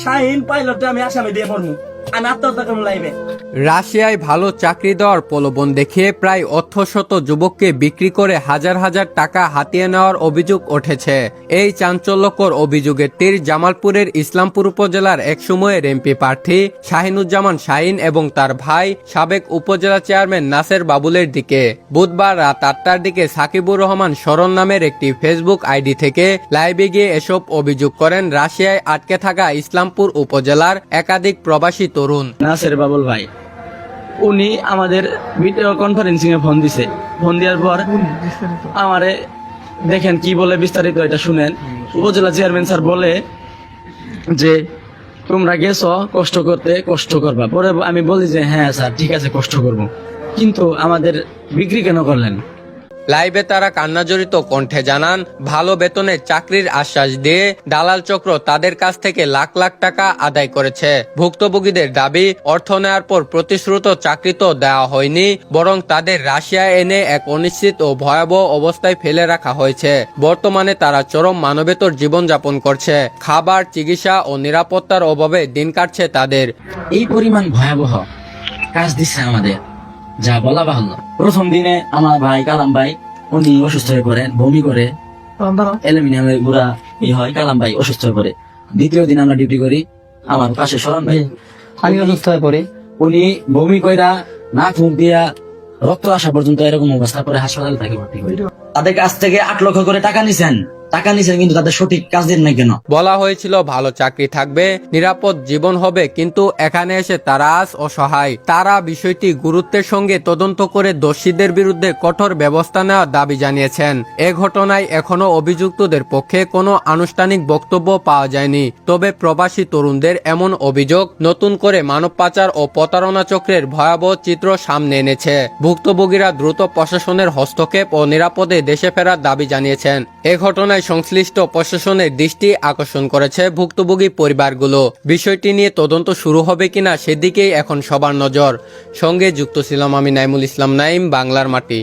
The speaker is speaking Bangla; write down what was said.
শাহিন পাইলটে আমি আসামে দিয়ে পড়বো, আমি আত্মহত্যা করবো লাইভে। রাশিয়ায় ভালো চাকরি দেওয়ার প্রলোভন দেখিয়ে প্রায় অর্ধশত যুবককে বিক্রি করে হাজার হাজার টাকা হাতিয়ে নেওয়ার অভিযোগ উঠেছে। এই চাঞ্চল্যকর অভিযোগের তীর জামালপুরের ইসলামপুর উপজেলার এক সময়ের এমপি প্রার্থী শাহিনুজ্জামান শাহিন এবং তার ভাই সাবেক উপজেলা চেয়ারম্যান নাসের বাবুলের দিকে। বুধবার রাত 8টার দিকে সাকিবুর রহমান শরণ নামের একটি ফেসবুক আইডি থেকে লাইভে গিয়ে এসব অভিযোগ করেন রাশিয়ায় আটকে থাকা ইসলামপুর উপজেলার একাধিক প্রবাসী তরুণ। নাসের বাবুল ভাই, উনি আমাদের ভিডিও কনফারেন্সিং এ ফোন দিছে। ফোন দেওয়ার পর আমারে দেখেন কি বলে বিস্তারিত এটা শুনেন। উপজেলা চেয়ারম্যান স্যার বলে যে তোমরা গেছো কষ্ট করতে, কষ্ট করবা। পরে আমি বলি যে হ্যাঁ স্যার ঠিক আছে কষ্ট করব, কিন্তু আমাদের বিক্রি কেন করলেন? লাইভে তারা কান্নাজড়িত কণ্ঠে জানান, ভালো বেতনের চাকরির আশ্বাস দিয়ে দালাল চক্র তাদের কাছ থেকে লাখ লাখ টাকা আদায় করেছে। ভুক্তভোগীদের দাবি, অর্থ নেওয়ার পর প্রতিশ্রুত চাকরি তো দেওয়া হয়নি, বরং তাদের রাশিয়ায় এনে এক অনিশ্চিত ও ভয়াবহ অবস্থায় ফেলে রাখা হয়েছে। বর্তমানে তারা চরম মানবেতর জীবনযাপন করছে। খাবার, চিকিৎসা ও নিরাপত্তার অভাবে দিন কাটছে তাদের। এই পরিমাণ ভয়াবহ কাজ দিচ্ছে আমাদের, যা বলা বাহুল্য। প্রথম দিনে আমার ভাই কালাম ভাই উনি অসুস্থ হয়ে পড়ে, বমি করে, অ্যালুমিনিয়ামের গুঁড়া হয়, কালাম ভাই অসুস্থ হয়ে পড়ে। দ্বিতীয় দিন আমরা ডিউটি করি, আমার পাশে শরণ ভাই আমি অসুস্থ হয়ে পড়ে, উনি বমি কইরা নাক মুখ দিয়া রক্ত আসা পর্যন্ত এরকম অবস্থা করে হাসপাতালে থাকে ভর্তি করি। তাদের কাছ থেকে 8 লক্ষ করে টাকা নিছেন, কিন্তু তাদের সঠিক কাজ দিন নাই কেন? বলা হয়েছিল ভালো চাকরি থাকবে, নিরাপদ জীবন হবে, কিন্তু এখানে এসে তারা আজ অসহায়। তারা বিষয়টি গুরুত্বের সঙ্গে তদন্ত করে দোষীদের বিরুদ্ধে কঠোর ব্যবস্থা নেওয়ার দাবি জানিয়েছেন। এ ঘটনায় এখনো অভিযুক্তদের পক্ষে কোনো আনুষ্ঠানিক বক্তব্য পাওয়া যায়নি। তবে প্রবাসী তরুণদের এমন অভিযোগ নতুন করে মানব পাচার ও প্রতারণা চক্রের ভয়াবহ চিত্র সামনে এনেছে। ভুক্তভোগীরা দ্রুত প্রশাসনের হস্তক্ষেপ ও নিরাপদে দেশে ফেরার দাবি জানিয়েছেন। এ ঘটনায় সংশ্লিষ্ট প্রশাসনের দৃষ্টি আকর্ষণ করেছে ভুক্তভোগী পরিবারগুলো। বিষয়টি নিয়ে তদন্ত শুরু হবে কিনা সেদিকেই এখন সবার নজর। সঙ্গে যুক্ত ছিলাম আমি নাইমুল ইসলাম নাইম, বাংলার মাটি।